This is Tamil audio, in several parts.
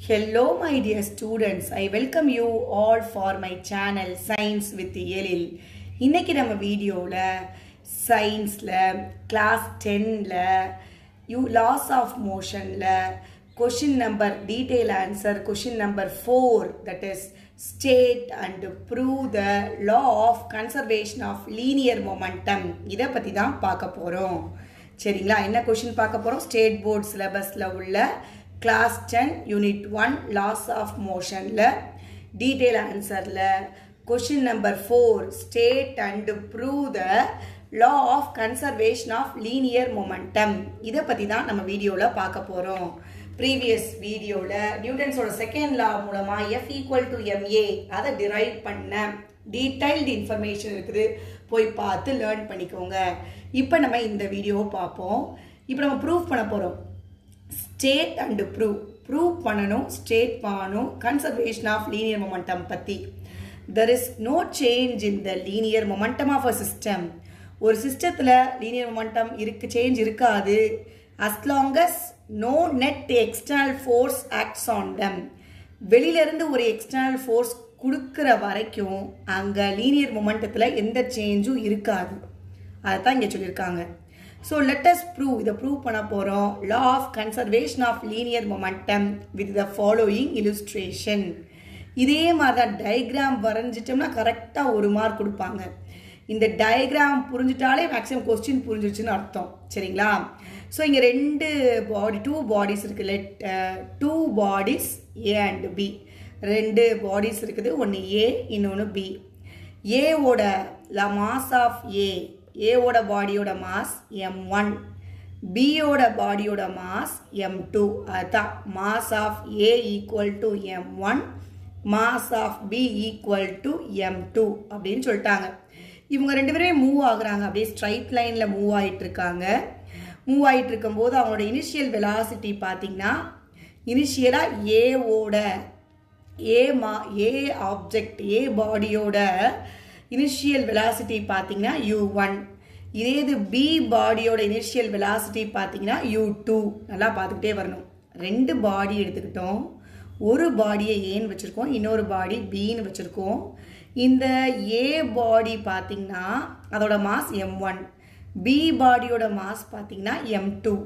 Hello my dear students, I welcome you all for my channel Science with Elil. இன்னைக்கு நம்ம வீடியோல சயின்ஸ்ல கிளாஸ் 10ல laws of motionல question number detail answer question number 4, that is state and prove the law of conservation of linear momentum. இத பத்தி தான் பார்க்க போறோம். சரிங்களா? என்ன question பார்க்க போறோம்? ஸ்டேட் போர்ட் சிலபஸ்ல உள்ள Class 10 Unit 1 Laws of Motion la detail answer la question number 4 state and prove the law of conservation of linear momentum. இத பத்தி தான் நம்ம வீடியோல பார்க்க போறோம். previous வீடியோல நியூட்டன்ஸோட செகண்ட் லா மூலமா F equal to ma அத derive பண்ண detailed information இருக்குது, போய் பார்த்து லேர்ன் பண்ணிக்கோங்க. இப்போ நம்ம இந்த வீடியோவை பார்ப்போம். இப்போ நம்ம ப்ரூவ் பண்ண போறோம். State and prove பண்ணனும், state பண்ணனும் conservation of linear momentum பத்தி. There is no change in the linear momentum of a system. ஒரு சிஸ்டத்துல linear momentum change இருக்காது as long as no net external force acts on them. வெளியில இருந்து ஒரு external force கொடுக்கிற வரைக்கும் அங்க linear momentumல எந்த சேஞ்சும் இருக்காது. அதான் இங்க சொல்லிருக்காங்க. So let us prove, இதை prove பண்ண போறோம், law of conservation of linear momentum with the following illustration. இதே மாதிரி தான் டயக்ராம் வரைஞ்சிட்டோம்னா கரெக்டாக ஒரு மார்க் கொடுப்பாங்க. இந்த டயக்ராம் புரிஞ்சிட்டாலே மேக்ஸிமம் கொஸ்டின் புரிஞ்சிருச்சுன்னு அர்த்தம். சரிங்களா? ஸோ இங்கே டூ பாடிஸ் இருக்குது. Two bodies A and B, ரெண்டு பாடிஸ் இருக்குது. ஒன்று ஏ, இன்னொன்று பி. ஏவோட மாஸ் ஆஃப் ஏவோட பாடியோட மாஸ் m1, பியோட பாடியோட மாஸ் m2. அதுதான் mass of A equal to m1, mass of B equal to m2 அப்படின்னு சொல்லிட்டாங்க. இவங்க ரெண்டு பேருமே மூவ் ஆகுறாங்க, அப்படியே ஸ்ட்ரைட் லைனில் மூவ் ஆகிட்டு இருக்காங்க. மூவ் ஆகிட்டு இருக்கும்போது அவங்களோட இனிஷியல் வெலாசிட்டி பார்த்தீங்கன்னா, இனிஷியலாக ஏவோட ஏ ஆப்ஜெக்ட் ஏ பாடியோட இனிஷியல் வெலாசிட்டி பார்த்தீங்கன்னா u1. இதே இது பி பாடியோட இனிஷியல் வெலாசிட்டி பார்த்தீங்கன்னா u2. நல்லா பார்த்துக்கிட்டே வரணும். ரெண்டு பாடி எடுத்துக்கிட்டோம். ஒரு பாடியை ஏன்னு வச்சுருக்கோம், இன்னொரு பாடி பின்னு வச்சுருக்கோம். இந்த ஏ பாடி பார்த்தீங்கன்னா அதோட மாஸ் m1, பி பாடியோட மாஸ் பார்த்தீங்கன்னா m2.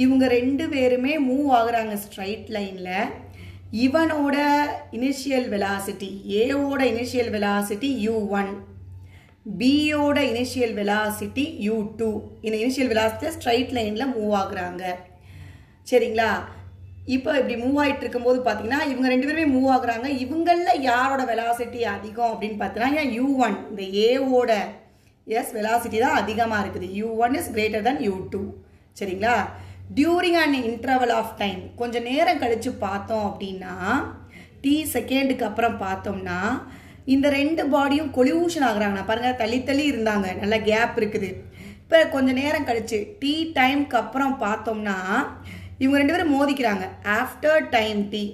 இவங்க ரெண்டு பேருமே மூவ் ஆகுறாங்க ஸ்ட்ரைட் லைனில். இவனோட இனிஷியல் வெலாசிட்டி ஏவோட இனிஷியல் வெலாசிட்டி u1, பியோட இனிஷியல் வெலாசிட்டி u2. இந்த இனிஷியல் வெலாசிட்டியில் ஸ்ட்ரைட் லைனில் மூவ் ஆகுறாங்க. சரிங்களா? இப்போ இப்படி மூவ் ஆகிட்டு இருக்கும்போது பார்த்தீங்கன்னா இவங்க ரெண்டு பேருமே மூவ் ஆகுறாங்க. இவங்களில் யாரோட வெலாசிட்டி அதிகம் அப்படின்னு பார்த்தீங்கன்னா u1, இந்த ஏவோட வெலாசிட்டி தான் அதிகமாக இருக்குது. u1 is greater than u2. சரிங்களா? During and interval of time, கொஞ்சம் நேரம் கழித்து பார்த்தோம் அப்படின்னா t செகண்டுக்கு அப்புறம் பார்த்தோம்னா இந்த ரெண்டு பாடியும் கொலியூஷன் ஆகுறாங்க. பாருங்கள், தள்ளி தள்ளி இருந்தாங்க, நல்ல கேப் இருக்குது. இப்போ கொஞ்சம் நேரம் கழித்து t டைம்க்கு அப்புறம் பார்த்தோம்னா இவங்க ரெண்டு பேரும் மோதிக்கிறாங்க. ஆஃப்டர் டைம் t,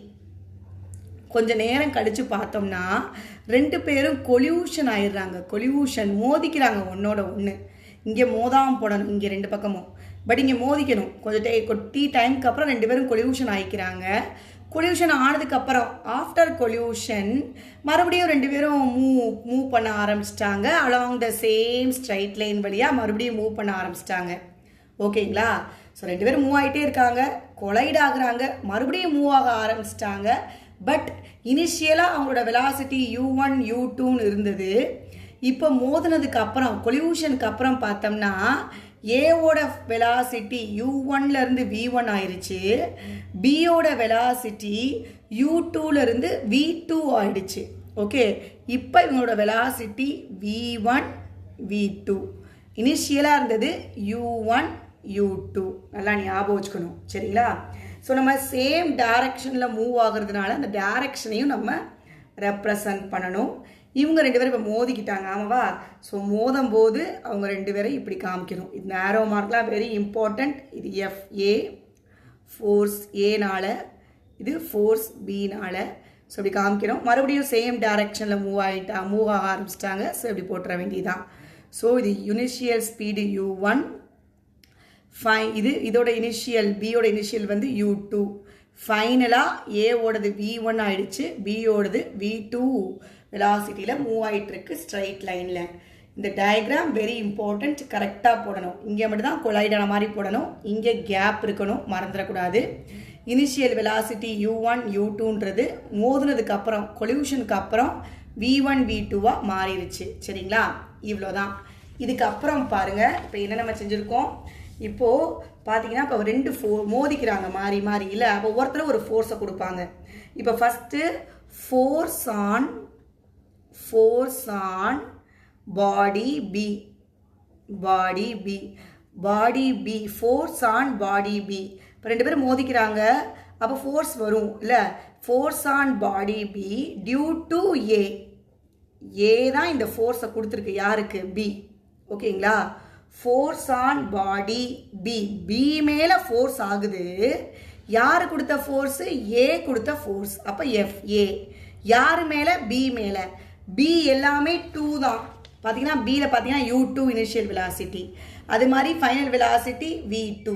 கொஞ்சம் நேரம் கழித்து பார்த்தோம்னா ரெண்டு பேரும் கொலியூஷன் ஆயிடுறாங்க. கொலியூஷன் மோதிக்கிறாங்க ஒன்னோட ஒன்று. இங்கே மோதாமல் போடணும், இங்கே ரெண்டு பக்கமும், பட் இங்கே மோதிக்கணும். கொஞ்சம் t டைம்க்கு அப்புறம் ரெண்டு பேரும் கொலியூஷன் ஆகிக்கிறாங்க. கொலியூஷன் ஆனதுக்கப்புறம் ஆஃப்டர் கொலியூஷன் மறுபடியும் ரெண்டு பேரும் மூவ் பண்ண ஆரம்பிச்சிட்டாங்க. Along the same straight line வழியாக மறுபடியும் மூவ் பண்ண ஆரம்பிச்சிட்டாங்க. ஓகேங்களா? ஸோ ரெண்டு பேரும் மூவ் ஆகிட்டே இருக்காங்க, கொலைட் ஆகுறாங்க, மறுபடியும் மூவ் ஆக ஆரம்பிச்சிட்டாங்க. பட் இனிஷியலாக அவங்களோட வெலாசிட்டி u1 u2ன்னு இருந்தது. இப்போ மோதினதுக்கு அப்புறம் கொலியூஷனுக்கு அப்புறம் பார்த்தோம்னா ஏவோட வெலாசிட்டி u1லேருந்து v1 ஆயிடுச்சு, பியோட வெலாசிட்டி u2லேருந்து v2 ஆயிடுச்சு. ஓகே, இப்போ இவங்களோட வெலாசிட்டி v1 v2. இனிஷியலாக இருந்தது u1 u2. நல்லா ஞாபகம் வச்சுக்கணும். சரிங்களா? ஸோ நம்ம சேம் டைரக்ஷனில் மூவ் ஆகுறதுனால அந்த டைரக்ஷனையும் நம்ம ரெப்ரசன்ட் பண்ணணும். இவங்க ரெண்டு பேரும் இப்போ மோதிக்கிட்டாங்க, ஆமாவா? ஸோ மோதும் போது அவங்க ரெண்டு பேரும் இப்படி காமிக்கணும். இது நேரோ மார்க்லாம் வெரி இம்பார்ட்டண்ட். இது FA ஃபோர்ஸ் ஏனால, இது ஃபோர்ஸ் பினால. ஸோ இப்படி காமிக்கணும். மறுபடியும் சேம் டைரக்ஷனில் மூவ் ஆக ஆரம்பிச்சிட்டாங்க. ஸோ இப்படி போட்டுற வேண்டியதுதான். ஸோ இது இனிஷியல் ஸ்பீடு u1, இதோட இனிஷியல் பியோட இனிஷியல் வந்து u2, ஃபைனலாக ஏவோடது v1 ஆயிடுச்சு, பியோடது v2 வெலாசிட்டியில் மூவ் ஆகிட்டு இருக்கு ஸ்ட்ரைட் லைனில். இந்த டயக்ராம் வெரி இம்பார்ட்டண்ட், கரெக்டாக போடணும். இங்கே மட்டும் தான் கொலைடான மாதிரி போடணும், இங்கே கேப் இருக்கணும், மறந்துடக்கூடாது. இனிஷியல் வெலாசிட்டி u1 u2ன்றது மோதுனதுக்கு அப்புறம் கொல்யூஷனுக்கு அப்புறம் v1 v2வாக மாறிடுச்சு. சரிங்களா, இவ்வளோதான். இதுக்கப்புறம் பாருங்கள் இப்போ என்ன நம்ம செஞ்சுருக்கோம். இப்போது பார்த்தீங்கன்னா இப்போ 2 மோதிக்கிறாங்க மாறி மாறி இல்லை, அப்போ ஒருத்தர் ஒரு ஃபோர்ஸை கொடுப்பாங்க. இப்போ first force on body B, force on body B. இப்போ 2 பேரும் மோதிக்கிறாங்க, அப்போ ஃபோர்ஸ் வரும் இல்லை. Force on body B due to A. A தான் இந்த ஃபோர்ஸை கொடுத்துருக்கு யாருக்கு, பி. ஓகேங்களா, force on body B, B மேலே ஃபோர்ஸ் ஆகுது. யார் கொடுத்த ஃபோர்ஸு, ஏ கொடுத்த ஃபோர்ஸ். அப்போ FA யார் மேலே, பி மேலே. பி எல்லாமே 2 தான். பார்த்தீங்கன்னா பியில் பார்த்தீங்கன்னா u2 இனிஷியல் வெலாசிட்டி, அது மாதிரி ஃபைனல் வெலாசிட்டி v2.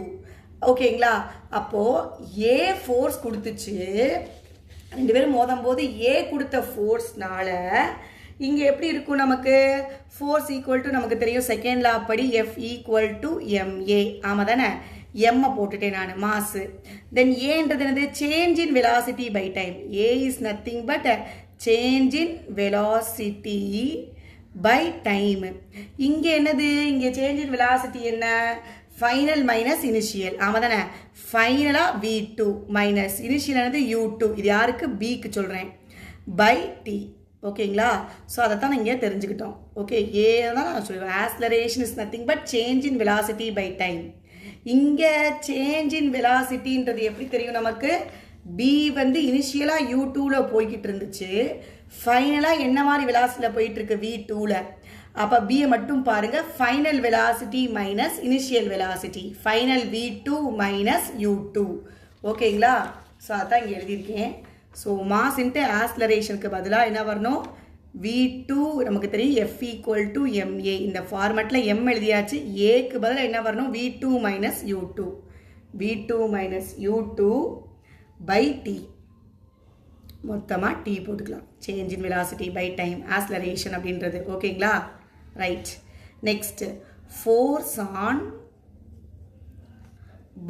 ஓகேங்களா, அப்போது ஏ ஃபோர்ஸ் கொடுத்துச்சு, 2 பேரும் மோதும் போது ஏ கொடுத்த ஃபோர்ஸ்னால இங்கே எப்படி இருக்கும் நமக்கு, ஃபோர்ஸ் ஈக்குவல் டு நமக்கு தெரியும் செகண்ட் லா படி F ஈக்குவல் டு MA. ஆமாம் தானே, எம்மை போட்டுட்டேன் நான், மாசு. தென் ஏன்றது என்னது, change in velocity by time. A is nothing but change in velocity by time. இங்கே என்னது, இங்கே சேஞ்ச் இன் வெலாசிட்டி என்ன, ஃபைனல் மைனஸ் இனிஷியல். ஆமாம் தானே, ஃபைனலாக v2 மைனஸ் இனிஷியல் என்னது u2. இது யாருக்கு, பிக்கு சொல்கிறேன், பை டி. ஓகேங்களா, ஸோ அதை தான் இங்கே தெரிஞ்சுக்கிட்டோம். ஓகே, ஏ தான் நான் சொல்லுவேன், acceleration is nothing but change in velocity by time. இங்கே சேஞ்ச் இன் வெலாசிட்டின்றது எப்படி தெரியும் நமக்கு, பி வந்து இனிஷியலாக u2வில் போய்கிட்டு இருந்துச்சு, ஃபைனலாக என்ன மாதிரி வெலாசிட்டியில் போயிட்டுருக்கு, v2வில். அப்போ பியை மட்டும் பாருங்கள், final velocity minus initial velocity, final v2 minus u2. ஓகேங்களா, ஸோ அதான் இங்கே எழுதியிருக்கேன். ஸோ மாஸ் இன்ட்டு ஆக்ஸலரேஷனுக்கு பதிலாக என்ன வரணும், v2 நமக்கு தெரியும் F ஈக்குவல் டு MA. இந்த ஃபார்மேட்டில் M எழுதியாச்சு, ஏக்கு பதிலாக என்ன வரணும், v2 minus u2 by t. மொத்தமாக டி போட்டுக்கலாம், change in velocity by time, acceleration அப்படின்றது. ஓகேங்களா, right. Next, force on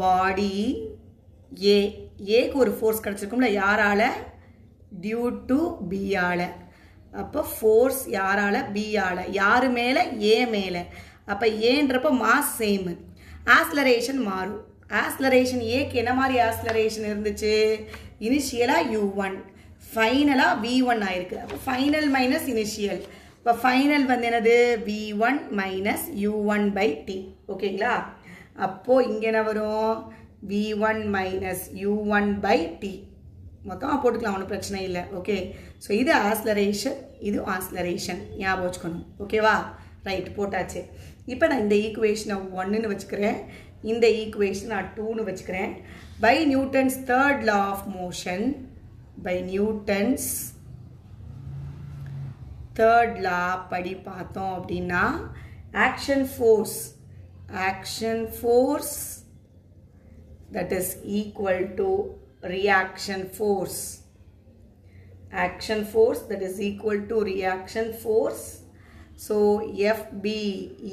body A. ஏக்கு ஒரு ஃபோர்ஸ் கிடச்சிருக்கும்ல, யாரால, டியூ டு பியால். அப்போ ஃபோர்ஸ் யாரால, பியால். யார் மேலே, ஏ மேலே. அப்போ ஏன்றப்போ மாஸ் சேம், ஆக்ஸலரேஷன் மாறும். ஆக்ஸலரேஷன் ஏக்கு என்ன மாதிரி ஆக்ஸலரேஷன் இருந்துச்சு, இனிஷியலாக u1, ஃபைனலாக v1 ஆயிருக்கு. அப்போ ஃபைனல் மைனஸ் இனிஷியல். இப்போ ஃபைனல் வந்து என்னது, v1 minus u1 by T. ஓகேங்களா, அப்போது இங்கே என்ன வரும், v1 minus u1 by t. மொத்தமாக போட்டுக்கலாம், ஒன்றும் பிரச்சனை இல்லை. ஓகே, ஸோ இது ஆக்ஸலரேஷன், இது ஆக்ஸலரேஷன், ஞாபகம் வச்சுக்கணும். ஓகேவா, ரைட், போட்டாச்சு. இப்போ நான் இந்த ஈக்குவேஷனை 1ன்னு வச்சுக்கிறேன், இந்த ஈக்குவேஷன் நான் 2ன்னு வச்சுக்கிறேன். By Newton's third law of motion, by Newton's third law படி பார்த்தோம் அப்படின்னா, action force that is equal to reaction force. Action force that is equal to reaction force. So FB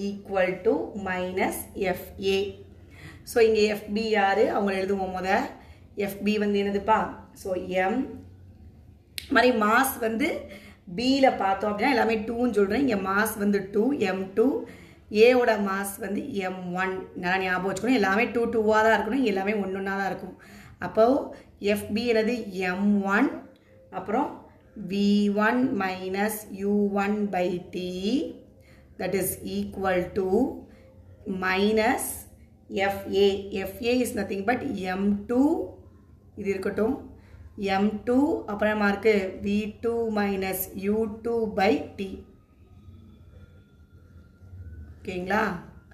equal to minus FA. So இங்கே FB யாரு, அவங்க எழுதுவோம் முத. FB வந்து என்னதுப்பா, ஸோ M மாதிரி மாஸ் வந்து பியில் பார்த்தோம் அப்படின்னா எல்லாமே 2ன்னு சொல்கிறேன். இங்கே மாஸ் வந்து 2, M2. ஏவோட மாஸ் வந்து m1. நல்லா ஞாபகம் வச்சுக்கணும், எல்லாமே 2 2வாக தான் இருக்கணும், எல்லாமே 1 1 தான் இருக்கும். அப்போது FB என்னது m1, அப்புறம் v1 minus u1 by T, that is equal to minus FA. FA is nothing but m2, இது இருக்கட்டும், m2 அப்புறமா இருக்கு v2 minus u2 by T. ஓகேங்களா,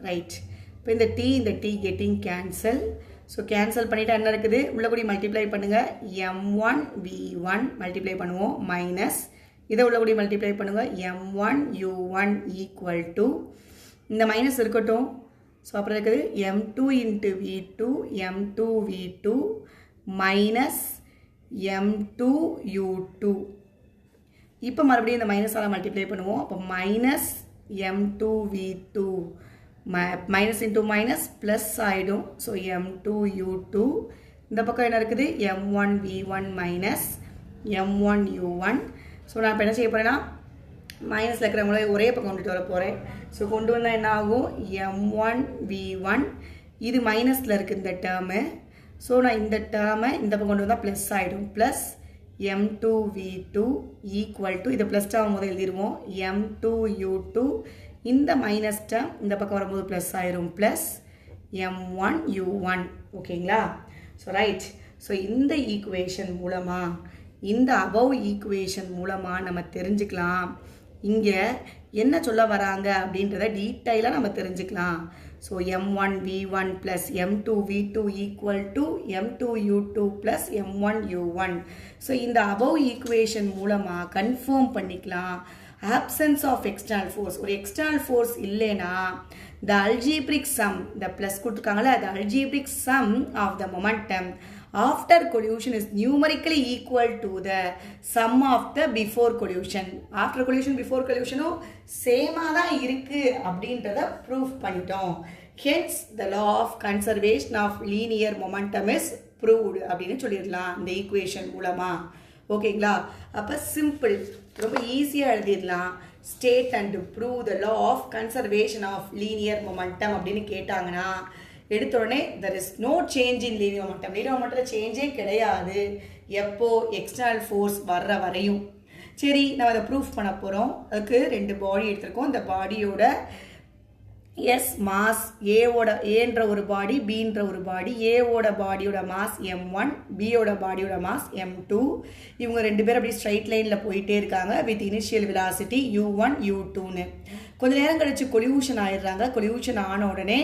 ரைட். இப்போ இந்த T getting cancel. So cancel பண்ணிவிட்டு என்ன இருக்குது, உள்ள கூடி மல்டிப்ளை பண்ணுங்கள், m1 v1 மல்டிப்ளை பண்ணுவோம், மைனஸ் இதை உள்ள கூடி மல்டிப்ளை பண்ணுங்கள், m1 u1 ஈக்குவல் டு, இந்த மைனஸ் இருக்கட்டும். ஸோ அப்புறம் இருக்குது m2 into v2, m2 v2 minus m2 u2. இப்போ மறுபடியும் இந்த மைனஸால் மல்டிப்ளை பண்ணுவோம். அப்போ minus m2 v2 minus into minus plus ஆகிடும். So m2 u2. இந்த பக்கம் என்ன இருக்குது m1 v1 minus m1 u1. So நான் இப்போ என்ன செய்ய போகிறேன்னா மைனஸில் இருக்கிறவங்கள ஒரே பக்கம் கொண்டுட்டு வர போகிறேன். ஸோ கொண்டு வந்தால் என்ன ஆகும் m1 v1. இது மைனஸில் இருக்குது இந்த டேர்மு. ஸோ நான் இந்த டேர்மை இந்த பக்கம் கொண்டு வந்தால் ப்ளஸ் ஆகிடும். Plus m2 v2 equal to இதை ப்ளஸ் டேர்ம் முதல் எழுதிடுவோம் m2 u2. இந்த மைனஸ் டேர்ம் இந்த பக்கம் வரும்போது ப்ளஸ் ஆயிரும் ப்ளஸ் m1 u1. ஓகேங்களா? So right. ஸோ இந்த ஈக்குவேஷன் மூலமாக இந்த அபவ் ஈக்குவேஷன் மூலமாக நம்ம தெரிஞ்சுக்கலாம் இங்கே என்ன சொல்ல வராங்க அப்படின்றத டீட்டெயிலாக நம்ம தெரிஞ்சுக்கலாம். So m1 v1 plus m2 v2 equal to m2 u2 plus m1 u1. So இந்த அபவ் ஈக்குவேஷன் மூலமாக கன்ஃபார்ம் பண்ணிக்கலாம் absence of external force. ஒரு external force இல்லைனா the algebraic sum, the plus கொடுத்துருக்காங்களா, the algebraic sum of the momentum after collision is numerically equal to the sum of the before collision. After collision before collision சேமாக தான் இருக்கு அப்படின்றத ப்ரூஃப் பண்ணிட்டோம். Hence the law of conservation of linear momentum is proved அப்படின்னு சொல்லிடலாம் இந்த ஈக்குவேஷன் மூலமா. ஓகேங்களா? அப்போ சிம்பிள், ரொம்ப ஈஸியாக எழுதிடலாம். State and prove the law of conservation of linear momentum அப்படின்னு கேட்டாங்கன்னா எடுத்த உடனே there is no change in linear momentum. Linear மொமெண்டத்தில் சேஞ்சே கிடையாது எப்போ எக்ஸ்டர்னல் ஃபோர்ஸ் வர்ற வரையும். சரி, நம்ம அதை ப்ரூஃப் பண்ண போகிறோம். அதுக்கு ரெண்டு பாடி எடுத்திருக்கோம். இந்த பாடியோட எஸ் மாஸ் ஏன்ற ஒரு பாடி, பின்ற ஒரு பாடி. ஏவோட பாடியோட மாஸ் m1, பியோட பாடியோட மாஸ் m2. இவங்க ரெண்டு பேரும் அப்படியே ஸ்ட்ரைட் லைனில் போயிட்டே இருக்காங்க வித் இனிஷியல் வெலாசிட்டி u1 u2ன்னு. கொஞ்ச நேரம் கழிச்சு கொல்யூஷன் ஆயிடுறாங்க. கொல்யூஷன் ஆன உடனே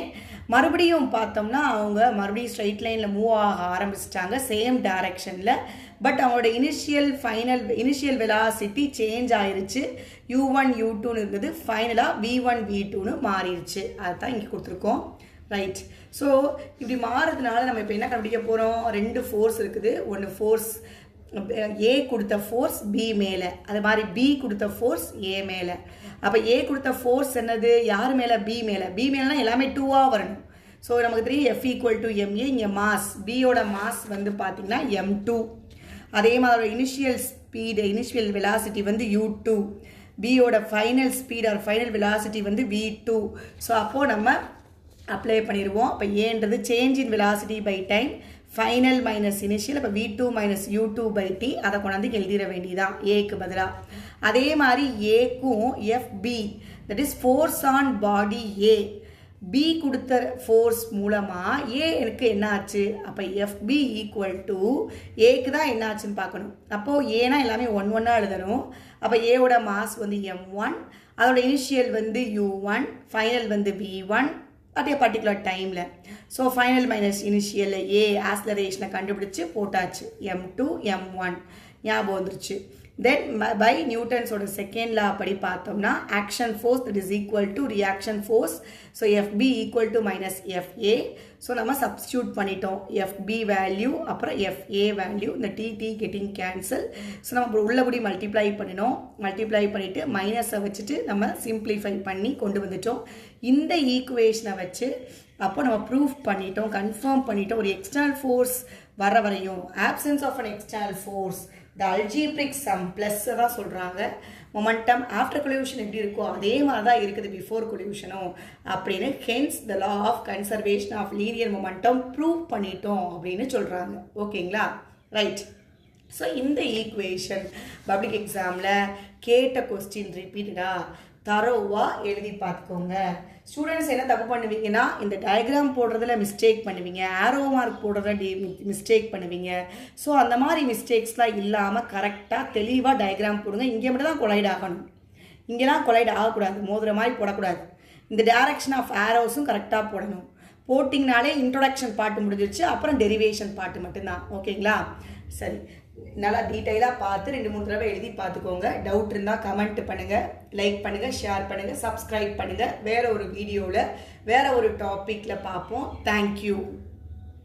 மறுபடியும் பார்த்தோம்னா அவங்க மறுபடியும் ஸ்ட்ரைட் லைனில் மூவ் ஆக ஆரம்பிச்சிட்டாங்க சேம் டைரக்ஷனில். பட் அவங்களோட இனிஷியல் வெலாசிட்டி சேஞ்ச் ஆயிருச்சு. u1 u2ன்னு இருந்தது, ஃபைனலாக v1 v2ன்னு மாறிடுச்சு. அதுதான் இங்கே கொடுத்துருக்கோம். ரைட். ஸோ இப்படி மாறுறதுனால நம்ம இப்போ என்ன கண்டுபிடிக்க போகிறோம்? ரெண்டு ஃபோர்ஸ் இருக்குது. ஒன்று ஃபோர்ஸ் ஏ கொடுத்த ஃபோர்ஸ் பி மேலே, அது மாதிரி பி கொடுத்த ஃபோர்ஸ் ஏ மேலே. அப்போ ஏ கொடுத்த ஃபோர்ஸ் என்னது? யார் மேலே? பி மேலே. பி மேலேனா எல்லாமே 2ஆக வரணும். ஸோ நமக்கு தெரியும் F ஈக்குவல் டு MA. இங்கே மாஸ் பியோட மாஸ் வந்து பார்த்தீங்கன்னா m2. அதே மாதிரி இனிஷியல் ஸ்பீடு, இனிஷியல் வெலாசிட்டி வந்து u2. பியோட final speed or final velocity வந்து v2. ஸோ அப்போது நம்ம அப்ளை பண்ணிடுவோம். அப்போ ஏன்றது change in velocity by time, final minus initial. அப்போ v2 minus u2 by t. அதை கொண்டாந்து எழுதிட வேண்டியதான் ஏக்கு பதிலாக. அதே மாதிரி ஏக்கும் FB, that is force on body A. B கொடுத்த ஃபோர்ஸ் மூலமாக ஏ எனக்கு என்ன ஆச்சு? அப்போ FB ஈக்குவல் டு ஏக்கு தான் என்ன ஆச்சுன்னு பார்க்கணும். அப்போது ஏனா எல்லாமே 1 எழுதணும். அப்போ ஏவோட மாஸ் வந்து m1, அதோட இனிஷியல் வந்து u1, ஃபைனல் வந்து v1 at a particular டைமில். ஸோ ஃபைனல் மைனஸ் இனிஷியல் ஏ ஆக்ஸலரேஷனை கண்டுபிடிச்சு போட்டாச்சு. m2 m1 ஞாபகம் வந்துருச்சு. தென் பை நியூட்டன்ஸோட செகண்ட் லா படி பார்த்தோம்னா action force that is equal to reaction force. So FB equal to minus FA. So நம்ம சப்ஸ்டியூட் பண்ணிட்டோம். FB வேல்யூ அப்புறம் FA வேல்யூ, இந்த டி கெட்டிங் கேன்சல். ஸோ நம்ம உள்ளபடி மல்டிப்ளை பண்ணினோம். மல்டிப்ளை பண்ணிவிட்டு மைனஸை வச்சுட்டு நம்ம சிம்பிளிஃபை பண்ணி கொண்டு வந்துட்டோம். இந்த ஈக்குவேஷனை வச்சு அப்போ நம்ம ப்ரூஃப் பண்ணிட்டோம், கன்ஃபார்ம் பண்ணிட்டோம். ஒரு எக்ஸ்டர்னல் ஃபோர்ஸ் வர வரையும் absence of an external force the algebraic sum plus தான் சொல்கிறாங்க. மொமெண்டம் ஆஃப்டர் கொல்யூஷன் எப்படி இருக்கோ அதே மாதிரி தான் இருக்குது பிஃபோர் கொல்யூஷனும் அப்படின்னு. Hence the law of conservation of linear momentum prove பண்ணிட்டோம் அப்படின்னு சொல்கிறாங்க. ஓகேங்களா? ரைட். ஸோ இந்த ஈக்குவேஷன் பப்ளிக் எக்ஸாமில் கேட்ட கொஸ்டின் ரிப்பீட்டடாக தரோவாக எழுதி பார்த்துக்கோங்க. ஸ்டூடெண்ட்ஸ் என்ன தப்பு பண்ணுவீங்கன்னா இந்த டயக்ராம் போடுறதுல மிஸ்டேக் பண்ணுவீங்க, ஆரோ மார்க் போடுறதுல மிஸ்டேக் பண்ணுவீங்க. ஸோ அந்த மாதிரி மிஸ்டேக்ஸ்லாம் இல்லாமல் கரெக்டாக தெளிவாக டயக்ராம் போடுங்க. இங்கே மட்டும் தான் கொலைட் ஆகணும், இங்கேலாம் கொலைட் ஆகக்கூடாது, மோதுற மாதிரி போடக்கூடாது. இந்த டைரக்ஷன் ஆஃப் ஆரோஸும் கரெக்டாக போடணும். போட்டிங்கனாலே இன்ட்ரோடக்ஷன் பாட்டு முடிஞ்சிருச்சு, அப்புறம் டெரிவேஷன் பாட்டு மட்டும்தான். ஓகேங்களா? சரி, நல்லா டீட்டெயிலாக பார்த்து 2-3 தடவை எழுதி பார்த்துக்கோங்க. டவுட் இருந்தால் கமெண்ட் பண்ணுங்கள், லைக் பண்ணுங்கள், ஷேர் பண்ணுங்கள், சப்ஸ்கிரைப் பண்ணுங்கள். வேறு ஒரு வீடியோவில் வேறு ஒரு டாப்பிக்கில் பார்ப்போம். தேங்க்யூ.